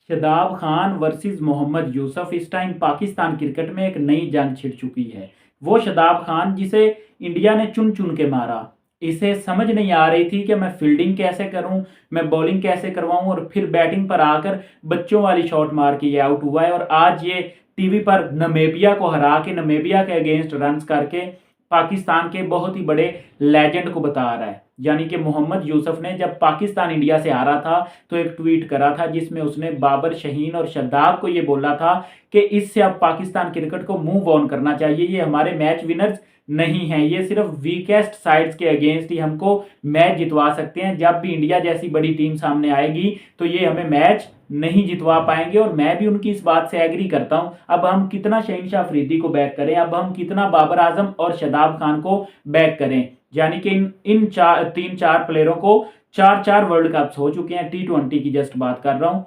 Shadab Khan versus Mohammad Yusuf. इस time Pakistan cricket में एक नई जंग छिड़ चुकी है। वो शदाब खान जिसे इंडिया ने चुन चुन के मारा, इसे समझ नहीं आ रही थी कि मैं फील्डिंग कैसे करूं, मैं बॉलिंग कैसे करवाऊं, और फिर बैटिंग पर आकर बच्चों वाली शॉट मार के ये आउट हुआ है। और आज ये टीवी पर नमीबिया को हरा के, नमीबिया के अगेंस्ट रन्स करके पाकिस्तान के बहुत ही बड़े लेजेंड को बता रहा है। यानी कि मोहम्मद यूसुफ ने जब पाकिस्तान इंडिया से हारा था तो एक ट्वीट करा था जिसमें उसने बाबर, शहीन और शदाब को ये बोला था कि इससे अब पाकिस्तान क्रिकेट को मूव ऑन करना चाहिए, ये हमारे मैच विनर्स नहीं है, ये सिर्फ वीकेस्ट साइड्स के अगेंस्ट ही हमको मैच जितवा सकते हैं। जब भी इंडिया जैसी बड़ी टीम सामने आएगी तो ये हमें मैच नहीं जितवा पाएंगे। और मैं भी उनकी इस बात से एग्री करता हूं। अब हम कितना शहनशाह अफरीदी को बैक करें, अब हम कितना बाबर आजम और शदाब खान को बैक करें। यानी कि इन तीन चार प्लेयरों को चार चार वर्ल्ड कप्स हो चुके हैं, T20 की जस्ट बात कर रहा हूं।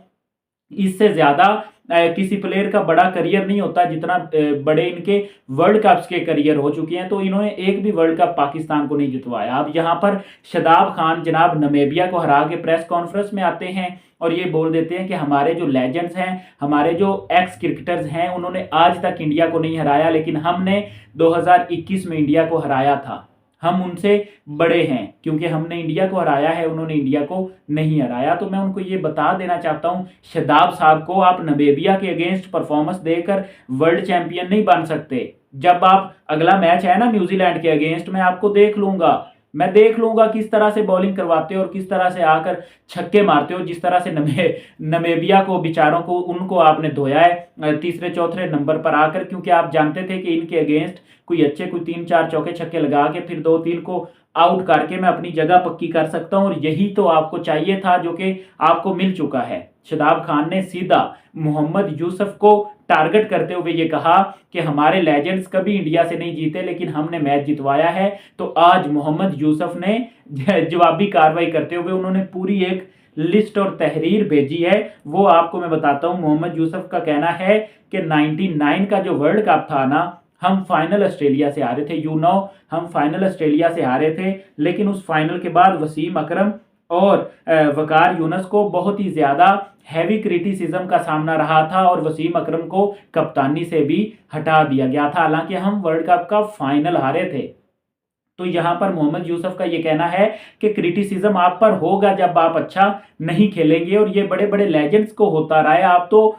इससे ज्यादा किसी प्लेयर का बड़ा करियर नहीं होता जितना बड़े इनके वर्ल्ड कप्स के करियर हो चुके हैं। तो इन्होंने एक भी वर्ल्ड कप पाकिस्तान को नहीं जितवाया। अब यहाँ पर शदाब खान जनाब नमीबिया को हरा के प्रेस कॉन्फ्रेंस में आते हैं और ये बोल देते हैं कि हमारे जो लेजेंड्स हैं, हमारे जो एक्स क्रिकेटर्स हैं, उन्होंने आज तक इंडिया को नहीं हराया, लेकिन हमने 2021 में इंडिया को हराया था। हम उनसे बड़े हैं क्योंकि हमने इंडिया को हराया है, उन्होंने इंडिया को नहीं हराया। तो मैं उनको ये बता देना चाहता हूं शदाब साहब को, आप नमीबिया के अगेंस्ट परफॉर्मेंस देकर वर्ल्ड चैंपियन नहीं बन सकते। जब आप अगला मैच है ना न्यूजीलैंड के अगेंस्ट, मैं आपको देख लूंगा, मैं देख लूंगा किस तरह से बॉलिंग करवाते हो और किस तरह से आकर छक्के मारते हो। जिस तरह से नमीबिया को बेचारों को उनको आपने धोया है तीसरे चौथे नंबर पर आकर, क्योंकि आप जानते थे कि इनके अगेंस्ट कोई 3-4 चौके छक्के लगा के फिर 2-3 को आउट करके मैं अपनी जगह पक्की कर सकता हूं। और यही तो आपको चाहिए था, जो कि आपको मिल चुका है। शदाब खान ने सीधा मोहम्मद यूसुफ को टारगेट करते हुए ये कहा कि हमारे लेजेंड्स कभी इंडिया से नहीं जीते, लेकिन हमने मैच जितवाया है। तो आज मोहम्मद यूसुफ ने जवाबी कार्रवाई करते हुए उन्होंने पूरी एक लिस्ट और तहरीर भेजी है, वो आपको मैं बताता हूं। मोहम्मद यूसुफ का कहना है कि 99 का जो वर्ल्ड कप था ना, हम फाइनल ऑस्ट्रेलिया से हारे थे। हम फाइनल ऑस्ट्रेलिया से हारे थे, लेकिन उस फाइनल के बाद वसीम अकरम और वकार यूनुस को बहुत ही ज्यादा हैवी क्रिटिसिज्म का सामना रहा था और वसीम अकरम को कप्तानी से भी हटा दिया गया था, हालांकि हम वर्ल्ड कप का फाइनल हारे थे। तो यहां पर मोहम्मद यूसुफ का ये कहना है कि क्रिटिसिज्म आप पर होगा जब आप अच्छा नहीं खेलेंगे, और ये बड़े बड़े लेजेंड्स को होता रहा है। आप तो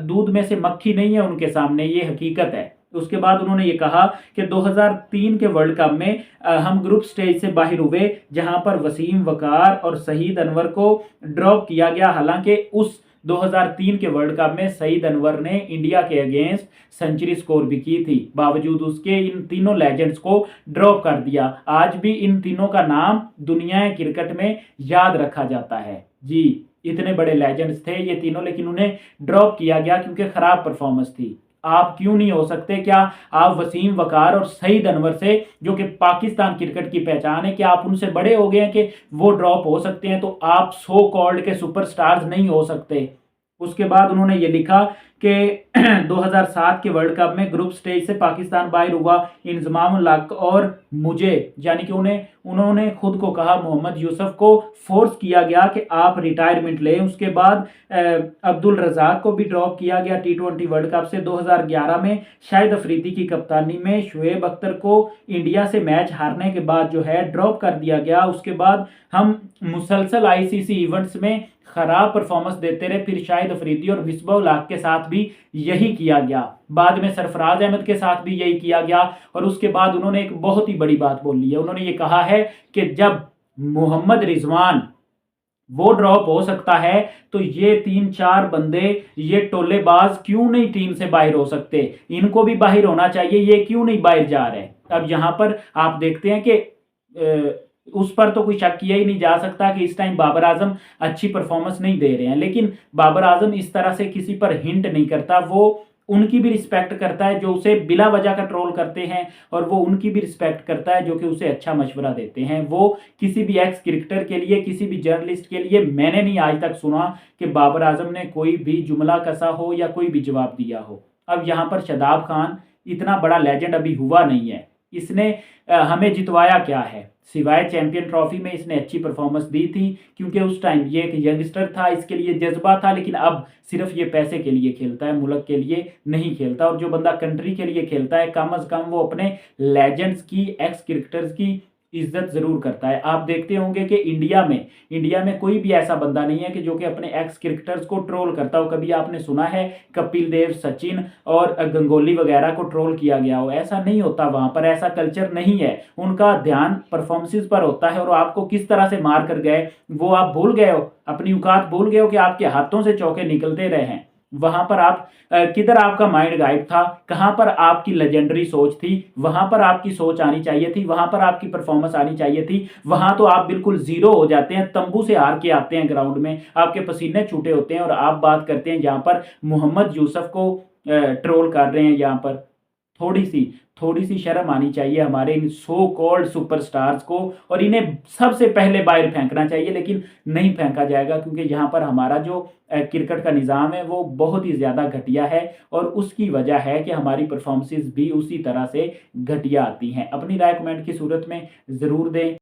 दूध में से मक्खी नहीं है उनके सामने, ये हकीकत है। उसके बाद उन्होंने ये कहा कि 2003 के वर्ल्ड कप में हम ग्रुप स्टेज से बाहर हुए, जहां पर वसीम, वकार और सईद अनवर को ड्रॉप किया गया। हालांकि उस 2003 के वर्ल्ड कप में सईद अनवर ने इंडिया के अगेंस्ट सेंचुरी स्कोर भी की थी, बावजूद उसके इन तीनों लेजेंड्स को ड्रॉप कर दिया। आज भी इन तीनों का नाम दुनिया क्रिकेट में याद रखा जाता है। जी, इतने बड़े लेजेंड्स थे ये तीनों, लेकिन उन्हें ड्रॉप किया गया क्योंकि खराब परफॉर्मेंस थी। आप क्यों नहीं हो सकते? क्या आप वसीम, वकार और सईद अनवर से, जो कि पाकिस्तान क्रिकेट की पहचान है, क्या आप उनसे बड़े हो गए हैं कि वो ड्रॉप हो सकते हैं? तो आप सो कॉल्ड के सुपरस्टार्स नहीं हो सकते। उसके बाद उन्होंने ये लिखा कि 2007 के वर्ल्ड कप में ग्रुप स्टेज से पाकिस्तान बाहर हुआ। इंजमाम उल हक और मुझे, यानी कि उन्होंने खुद को कहा, मोहम्मद यूसुफ को फोर्स किया गया कि आप रिटायरमेंट लें। उसके बाद अब्दुल रजाक को भी ड्रॉप किया गया T20 वर्ल्ड कप से। 2011 में शाहिद अफरीदी की कप्तानी में शुएब अख्तर को इंडिया से मैच हारने के बाद जो है ड्रॉप कर दिया गया। उसके बाद हम मुसलसल ICC इवेंट्स में खराब परफॉर्मेंस देते रहे। फिर शाहिद अफरीदी और मिसबाह उल हक के साथ भी यही किया गया, बाद में सरफराज अहमद के साथ भी यही किया गया। और उसके बाद उन्होंने एक बहुत ही बड़ी बात बोल ली है। उन्होंने ये कहा है कि जब मोहम्मद रिजवान वो ड्रॉप हो सकता है, तो ये 3-4 बंदे, ये टोलेबाज क्यों नहीं टीम से बाहर हो सकते? इनको भी बाहर होना चाहिए, ये क्यों नहीं बाहर जा रहे? अब यहां पर आप देखते हैं कि उस पर तो कोई शक किया ही नहीं जा सकता कि इस टाइम बाबर आजम अच्छी परफॉर्मेंस नहीं दे रहे हैं, लेकिन बाबर आजम इस तरह से किसी पर हिंट नहीं करता। वो उनकी भी रिस्पेक्ट करता है जो उसे बिला वजह का ट्रोल करते हैं, और वो उनकी भी रिस्पेक्ट करता है जो कि उसे अच्छा मशवरा देते हैं। वो किसी भी एक्स क्रिकेटर के लिए, किसी भी जर्नलिस्ट के लिए मैंने नहीं आज तक सुना कि बाबर आजम ने कोई भी जुमला कसा हो या कोई भी जवाब दिया हो। अब यहाँ पर शदाब खान इतना बड़ा लेजेंड अभी हुआ नहीं है, इसने हमें जितवाया क्या है? सिवाय चैंपियन ट्रॉफी में इसने अच्छी परफॉर्मेंस दी थी, क्योंकि उस टाइम ये एक यंगस्टर था, इसके लिए जज्बा था। लेकिन अब सिर्फ ये पैसे के लिए खेलता है, मुल्क के लिए नहीं खेलता। और जो बंदा कंट्री के लिए खेलता है, कम अज़ कम वो अपने लेजेंड्स की, एक्स क्रिकेटर्स की इज्जत जरूर करता है। आप देखते होंगे कि इंडिया में कोई भी ऐसा बंदा नहीं है कि जो कि अपने एक्स क्रिकेटर्स को ट्रोल करता हो। कभी आपने सुना है कपिल देव, सचिन और गंगोली वगैरह को ट्रोल किया गया हो? ऐसा नहीं होता, वहां पर ऐसा कल्चर नहीं है। उनका ध्यान परफॉर्मेंसेस पर होता है। और आपको किस तरह से मार कर गए वो आप भूल गए हो, अपनी औकात भूल गए हो कि आपके हाथों से चौके निकलते रहे हैं। वहां पर आप किधर आपका माइंड गायब था? कहां पर आपकी लेजेंडरी सोच थी? वहां पर आपकी सोच आनी चाहिए थी, वहां पर आपकी परफॉर्मेंस आनी चाहिए थी। वहां तो आप बिल्कुल जीरो हो जाते हैं, तंबू से हार के आते हैं ग्राउंड में, आपके पसीने छूटे होते हैं और आप बात करते हैं यहाँ पर मोहम्मद यूसुफ को ट्रोल कर रहे हैं। यहाँ पर थोड़ी सी शर्म आनी चाहिए हमारे इन सो कॉल्ड सुपरस्टार्स को, और इन्हें सबसे पहले बाहर फेंकना चाहिए। लेकिन नहीं फेंका जाएगा, क्योंकि यहाँ पर हमारा जो क्रिकेट का निज़ाम है वो बहुत ही ज़्यादा घटिया है। और उसकी वजह है कि हमारी परफॉर्मेंसेस भी उसी तरह से घटिया आती हैं। अपनी राय कमेंट की सूरत में ज़रूर दें।